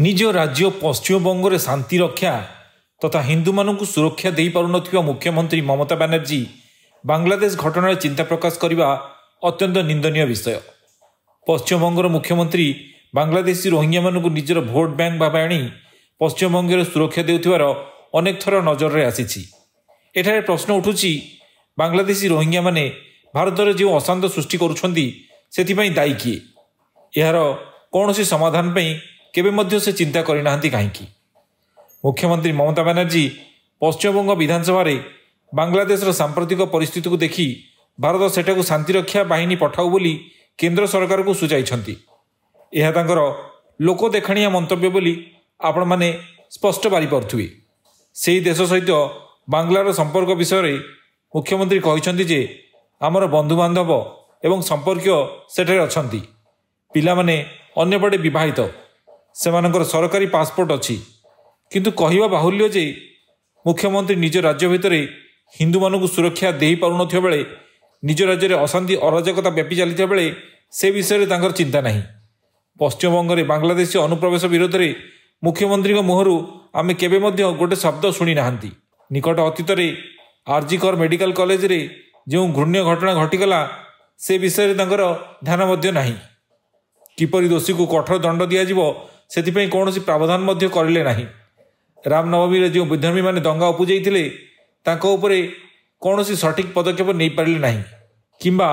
निज राज्य पश्चिमबंग में शांति रक्षा तथा हिंदू मानू सुरक्षा दे पार मुख्यमंत्री ममता बनर्जी बांग्लादेश घटना चिंता प्रकाश करने अत्यंत निंदनीय विषय। पश्चिमबंगर मुख्यमंत्री बांग्लादेशी रोहिंग्या मानू निजर भोट बैंक भाव आनी पश्चिमबंग सुरक्षा देउथिबार अनेक थर नजर में आसी। एठारे प्रश्न उठुची बांग्लादेशी रोहिंग्या माने भारत में जो अशांत सृष्टि करुँच दायी किए, यार कौन सी समाधान पे केबे मध्य से चिंता करना कहीं। मुख्यमंत्री ममता बनर्जी पश्चिमबंग विधानसभा रे बांग्लादेश सांप्रतिक परिस्थिति को देखि भारत सेठाकू शांति रक्षा बाहिनी पठाऊ बोली केंद्र सरकार को सूचाई। यह तांकर लोक देखाणिया मंतव्य बोली आपण माने स्पष्ट बारी पारुथिबे। से देश सहित बांग्लार संपर्क विषय में मुख्यमंत्री कहते जे आमर बंधु बांधव एवं संपर्कीय सेठारे अछंती, पिला माने अन्य पटे विवाहित, सेमानकर सरकारी पासपोर्ट अच्छी, किंतु कहवा बाहुल्य जे मुख्यमंत्री निज राज्य भितर हिंदू मानू सुरक्षा दे पारुनथिबा बेले निज राज्य में अशांति अराजकता व्यापी चलता बेले से विषय में चिंता नहीं। पश्चिमबंग में बांग्लादेशी अनुप्रवेश विरोध में मुख्यमंत्री मुहरु आमे केबे मध्य गोटे शब्द शुणी नाहांती। निकट अतीत में आरजीकर मेडिकल कॉलेज रे जो घृण्य घटना घटीगला से विषय में ध्यान मध्य नहीं। किपरि दोषी को कठोर दंड दियाजिवो सेथिपई कौन प्रावधान मध्य करिले नहीं। रामनवमी रे जो विधर्मी माने दंगा उपजाइथिले तांको उपरे कौन सठिक पदक्षेप नहीं पारिले नहीं, किंबा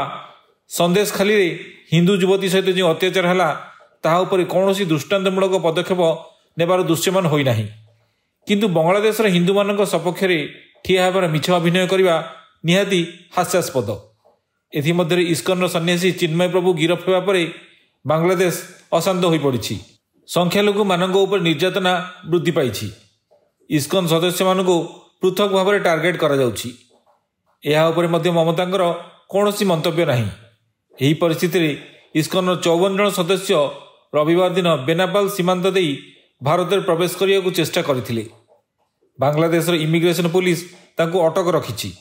संदेश खाली रे हिंदू युवती सहित जो अत्याचार है ताहा उपरे कौन दृष्टांतमूलक पदक्षेप नेबार दृश्यमान होई नहीं। किंतु बांग्लादेश हिंदू मान सपक्ष ठिया होबार मिछ अभिनय करने निहाती हास्यास्पद। एथिमध्य इस्कन सन्यासी चिन्मय प्रभु गिरफ होगा पर बांग्लादेश अशांत हो पड़ी। संख्यालघु मानक उपर निर्यातना वृद्धि पाई। इस्कन सदस्य मानक पृथक भाव में टार्गेट करा जाउछि। एहा उपरे मध्य ममतांकर कौन मंतव्य नहीं। यही परिस्थिति में इस्कन 54 जन सदस्य रविवार दिन बेनापाल सीमांत दे भारत में प्रवेश करने को चेष्टा करथिले। बांग्लादेश इमिग्रेशन पुलिस तांको अटक रखिछि।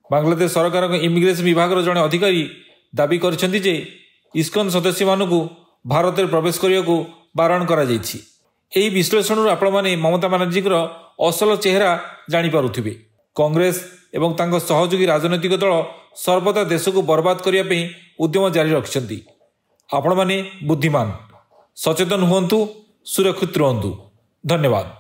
बांग्लादेश सरकार इमिग्रेशन विभाग जड़े अधिकारी दाबी करछन्ति जे इस्कन सदस्य मानू भारत में प्रवेश करने को बारण करा जाइछि। एही विश्लेषण आपण माने ममता बनर्जी असल चेहरा जानीपारुथिबे। कांग्रेस एवं तांको सहयोगी राजनैतिक दल सर्वदा देश को बर्बाद करने उद्यम जारी रखिछन्ति। आपण माने बुद्धिमान, सचेतन हुअन्तु, सुरक्षित रुहन्तु। धन्यवाद।